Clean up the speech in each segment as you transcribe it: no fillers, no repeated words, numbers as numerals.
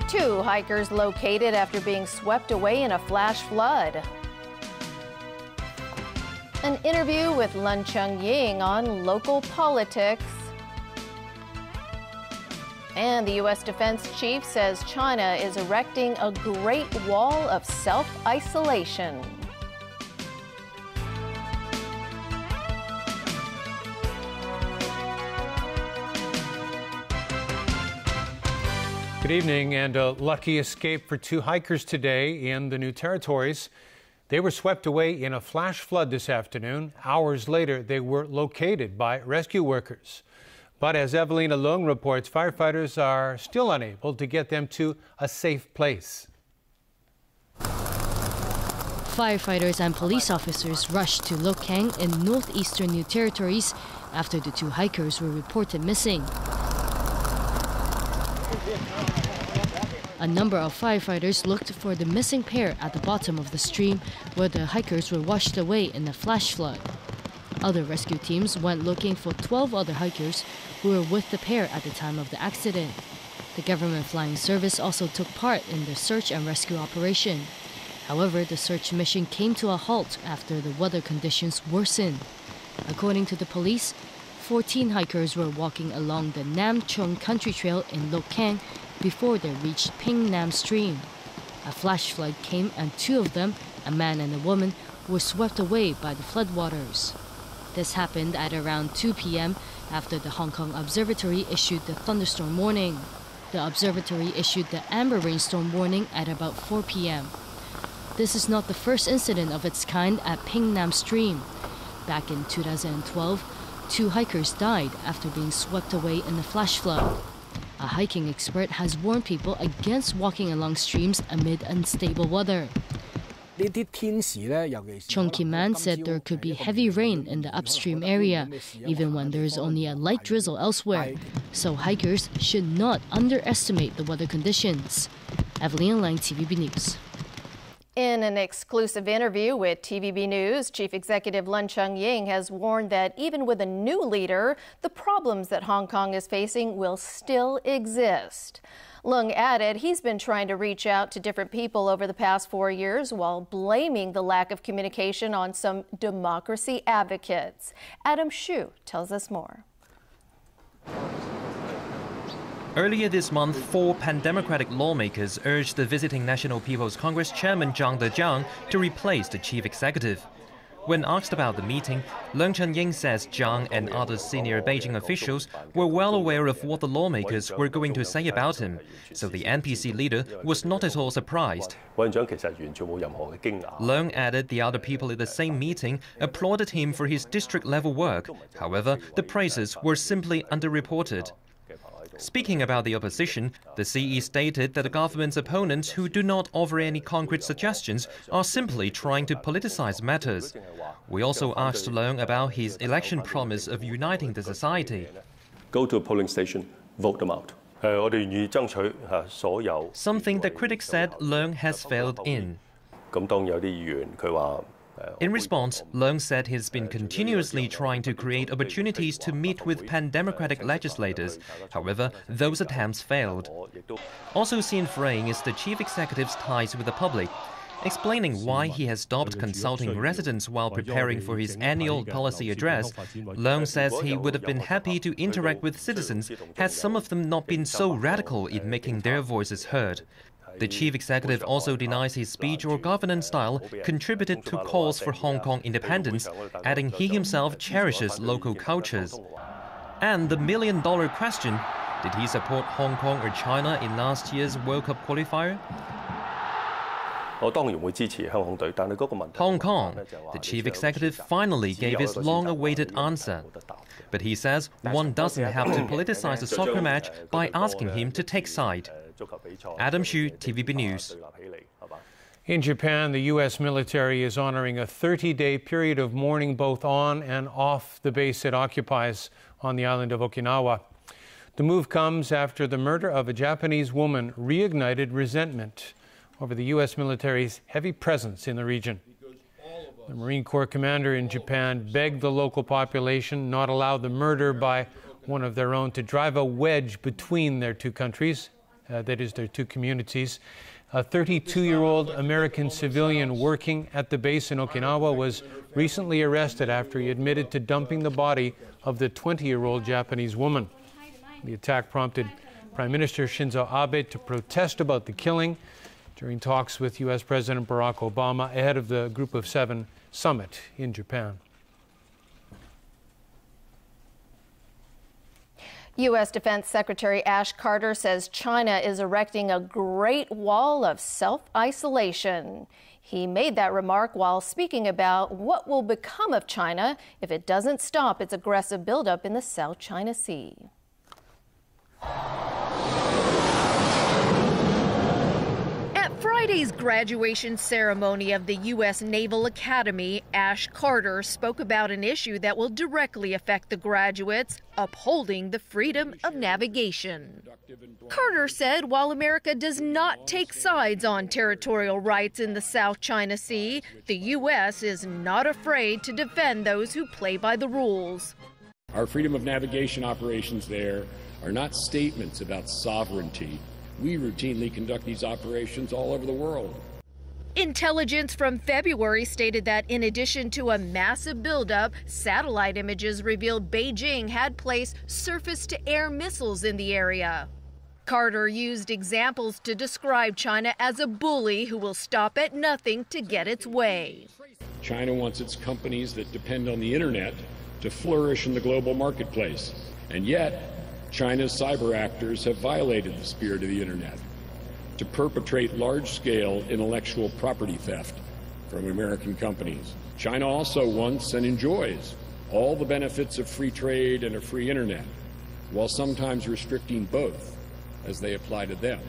Two hikers located after being swept away in a flash flood. An interview with Lun Cheng-ying on local politics. And the U.S. Defense Chief says China is erecting a Great Wall of self-isolation. Good evening, and a lucky escape for two hikers today in the New Territories. They were swept away in a flash flood this afternoon. Hours later, they were located by rescue workers. But as Evelina Leung reports, firefighters are still unable to get them to a safe place. Firefighters and police officers rushed to Lokang in northeastern New Territories after the two hikers were reported missing. A number of firefighters looked for the missing pair at the bottom of the stream where the hikers were washed away in a flash flood. Other rescue teams went looking for 12 other hikers who were with the pair at the time of the accident. The government flying service also took part in the search and rescue operation. However, the search mission came to a halt after the weather conditions worsened. According to the police, 14 hikers were walking along the Nam Chung Country Trail in Lokang before they reached Ping Nam Stream. A flash flood came and two of them, a man and a woman, were swept away by the floodwaters. This happened at around 2 p.m. after the Hong Kong Observatory issued the thunderstorm warning. The observatory issued the amber rainstorm warning at about 4 p.m. This is not the first incident of its kind at Ping Nam Stream. Back in 2012, two hikers died after being swept away in a flash flood. A hiking expert has warned people against walking along streams amid unstable weather. Chong Kim-man said there could be heavy rain in the upstream area, even when there is only a light drizzle elsewhere. So hikers should not underestimate the weather conditions. Evelyn Lang, TVB News. In an exclusive interview with TVB News, Chief Executive Lun Cheng-ying has warned that even with a new leader, the problems that Hong Kong is facing will still exist. Leung added he's been trying to reach out to different people over the past 4 years while blaming the lack of communication on some democracy advocates. Adam Shu tells us more. Earlier this month, 4 pan-democratic lawmakers urged the visiting National People's Congress chairman Zhang Dejiang to replace the chief executive. When asked about the meeting, Leung Cheng-ying says Zhang and other senior Beijing officials were well aware of what the lawmakers were going to say about him, so the NPC leader was not at all surprised. Leung added the other people at the same meeting applauded him for his district-level work. However, the praises were simply underreported. Speaking about the opposition, the CE stated that the government's opponents who do not offer any concrete suggestions are simply trying to politicize matters. We also asked Leung about his election promise of uniting the society. Go to a polling station, vote them out. Something the critics said Leung has failed in. In response, Leung said he's been continuously trying to create opportunities to meet with pan-democratic legislators. However, those attempts failed. Also seen fraying is the chief executive's ties with the public. Explaining why he has stopped consulting residents while preparing for his annual policy address, Leung says he would have been happy to interact with citizens had some of them not been so radical in making their voices heard. The chief executive also denies his speech or governance style contributed to calls for Hong Kong independence, adding he himself cherishes local cultures. And the million-dollar question, did he support Hong Kong or China in last year's World Cup qualifier? Hong Kong, the chief executive finally gave his long-awaited answer. But he says one doesn't have to politicize a soccer match by asking him to take side. Adam Shu, TVB News. In Japan, the U.S. military is honoring a 30-day period of mourning both on and off the base it occupies on the island of Okinawa. The move comes after the murder of a Japanese woman reignited resentment over the U.S. military's heavy presence in the region. The Marine Corps commander in Japan begged the local population not allow the murder by one of their own to drive a wedge between their two countries, that is, their two communities. A 32-year-old American civilian working at the base in Okinawa was recently arrested after he admitted to dumping the body of the 20-year-old Japanese woman. The attack prompted Prime Minister Shinzo Abe to protest about the killing during talks with U.S. President Barack Obama ahead of the Group of Seven summit in Japan. U.S. Defense Secretary Ash Carter says China is erecting a Great Wall of self-isolation. He made that remark while speaking about what will become of China if it doesn't stop its aggressive buildup in the South China Sea. Friday's graduation ceremony of the U.S. Naval Academy, Ash Carter spoke about an issue that will directly affect the graduates, upholding the freedom of navigation. Carter said while America does not take sides on territorial rights in the South China Sea, the U.S. is not afraid to defend those who play by the rules. Our freedom of navigation operations there are not statements about sovereignty. We routinely conduct these operations all over the world. Intelligence from February stated that in addition to a massive buildup, satellite images revealed Beijing had placed surface-to-air missiles in the area. Carter used examples to describe China as a bully who will stop at nothing to get its way. China wants its companies that depend on the internet to flourish in the global marketplace, and yet China's cyber actors have violated the spirit of the internet to perpetrate large-scale intellectual property theft from American companies. China also wants and enjoys all the benefits of free trade and a free internet, while sometimes restricting both as they apply to them.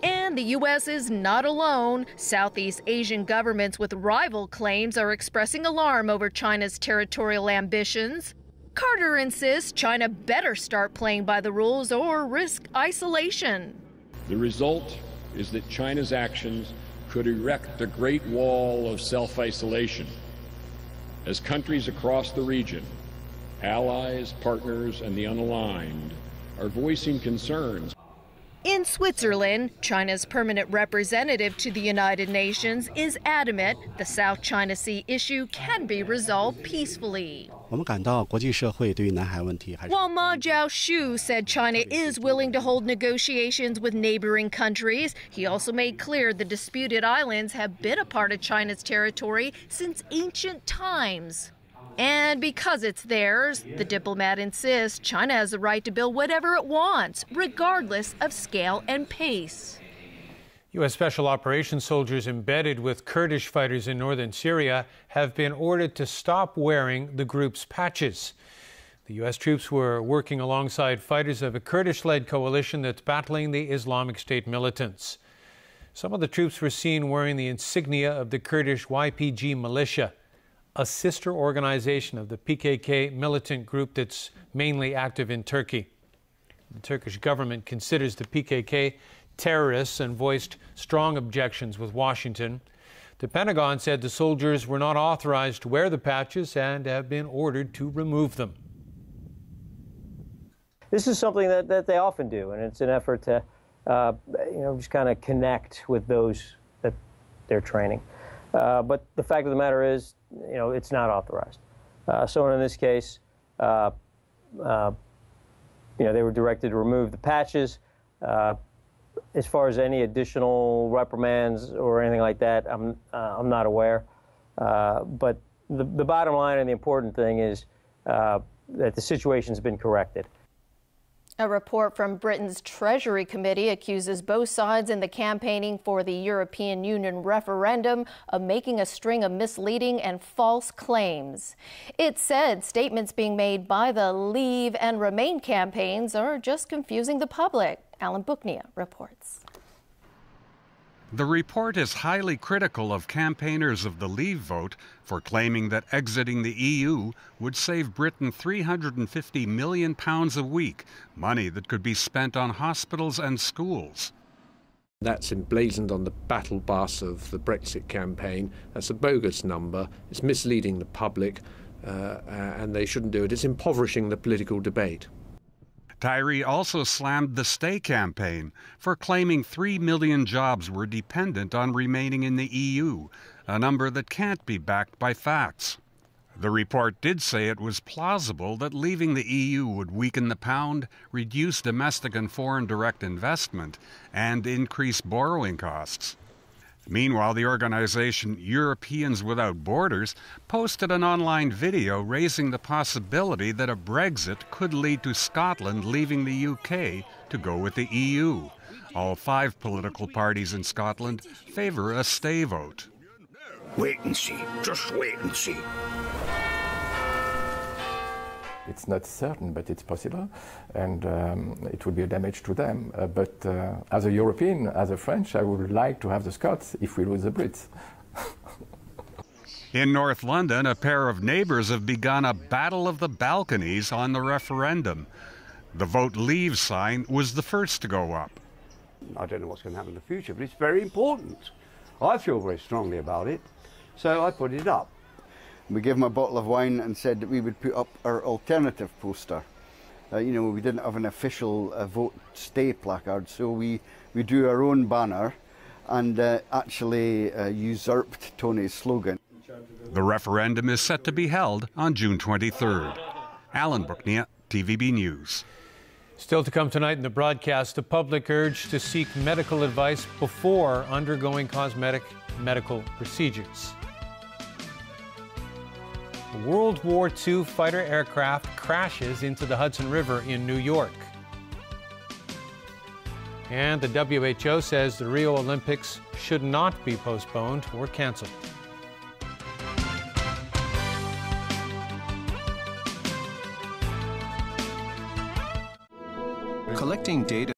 And the U.S. is not alone. Southeast Asian governments with rival claims are expressing alarm over China's territorial ambitions. Carter insists China better start playing by the rules or risk isolation. The result is that China's actions could erect a great wall of self-isolation as countries across the region, allies, partners, and the unaligned are voicing concerns. In Switzerland, China's permanent representative to the United Nations is adamant the South China Sea issue can be resolved peacefully. While Ma Jiaoshu said China is willing to hold negotiations with neighboring countries, he also made clear the disputed islands have been a part of China's territory since ancient times. And because it's theirs, the diplomat insists China has the right to build whatever it wants, regardless of scale and pace. U.S. Special Operations soldiers embedded with Kurdish fighters in northern Syria have been ordered to stop wearing the group's patches. The U.S. troops were working alongside fighters of a Kurdish-led coalition that's battling the Islamic State militants. Some of the troops were seen wearing the insignia of the Kurdish YPG militia, a sister organization of the PKK militant group that's mainly active in Turkey. The Turkish government considers the PKK terrorists and voiced strong objections with Washington. The Pentagon said the soldiers were not authorized to wear the patches and have been ordered to remove them. This is something that they often do, and it's an effort to just kind of connect with those that they're training. But the fact of the matter is, it's not authorized. So in this case, they were directed to remove the patches. As far as any additional reprimands or anything like that, I'm not aware. But the bottom line and the important thing is that the situation's been corrected. A report from Britain's Treasury Committee accuses both sides in the campaigning for the European Union referendum of making a string of misleading and false claims. It said statements being made by the Leave and Remain campaigns are just confusing the public. Alan Booknia reports. The report is highly critical of campaigners of the Leave vote for claiming that exiting the EU would save Britain £350 million a week, money that could be spent on hospitals and schools. That's emblazoned on the battle bus of the Brexit campaign. That's a bogus number. It's misleading the public, and they shouldn't do it. It's impoverishing the political debate. Tyree also slammed the Stay campaign for claiming 3 million jobs were dependent on remaining in the EU, a number that can't be backed by facts. The report did say it was plausible that leaving the EU would weaken the pound, reduce domestic and foreign direct investment, and increase borrowing costs. Meanwhile, the organization Europeans Without Borders posted an online video raising the possibility that a Brexit could lead to Scotland leaving the UK to go with the EU. All 5 political parties in Scotland favour a stay vote. Wait and see. Just wait and see. It's not certain, but it's possible, and it would be a damage to them. But as a European, as a French, I would like to have the Scots if we lose the Brits. In North London, a pair of neighbours have begun a battle of the balconies on the referendum. The Vote Leave sign was the first to go up. I don't know what's going to happen in the future, but it's very important. I feel very strongly about it, so I put it up. We gave them a bottle of wine and said that we would put up our alternative poster. We didn't have an official vote stay placard, so we drew our own banner and actually usurped Tony's slogan. The referendum is set to be held on June 23rd. Alan Brooknia, TVB News. Still to come tonight in the broadcast, the public urged to seek medical advice before undergoing cosmetic medical procedures. A World War II fighter aircraft crashes into the Hudson River in New York. And the WHO says the Rio Olympics should not be postponed or canceled. Collecting data